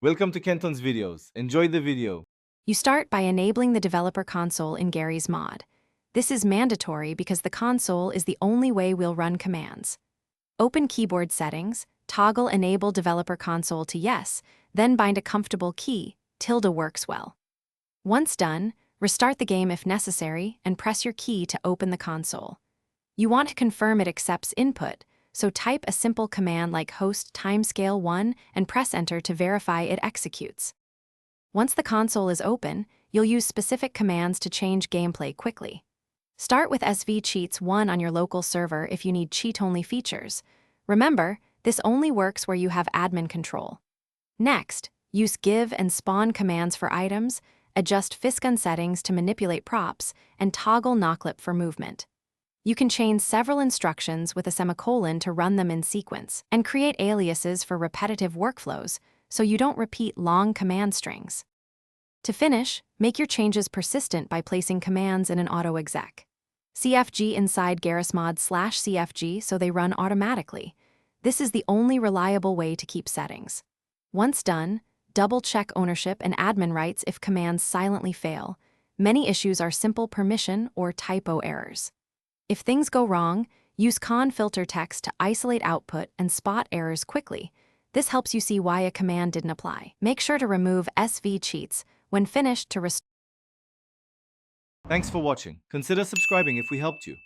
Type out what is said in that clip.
Welcome to Kenton's videos. Enjoy the video. You start by enabling the developer console in Garry's mod. This is mandatory because the console is the only way we'll run commands. Open keyboard settings, toggle Enable Developer Console to Yes, then bind a comfortable key, tilde works well. Once done, restart the game if necessary and press your key to open the console. You want to confirm it accepts input, so type a simple command like host timescale 1 and press enter to verify it executes. Once the console is open, you'll use specific commands to change gameplay quickly. Start with SV Cheats 1 on your local server if you need cheat-only features. Remember, this only works where you have admin control. Next, use give and spawn commands for items, adjust Fisgun settings to manipulate props, and toggle knocklip for movement. You can chain several instructions with a semicolon to run them in sequence, and create aliases for repetitive workflows, so you don't repeat long command strings. To finish, make your changes persistent by placing commands in an auto-exec. CFG inside garrysmod/CFG so they run automatically. This is the only reliable way to keep settings. Once done, double-check ownership and admin rights if commands silently fail. Many issues are simple permission or typo errors. If things go wrong, use con filter text to isolate output and spot errors quickly. This helps you see why a command didn't apply. Make sure to remove SV cheats when finished to restore. Thanks for watching. Consider subscribing if we helped you.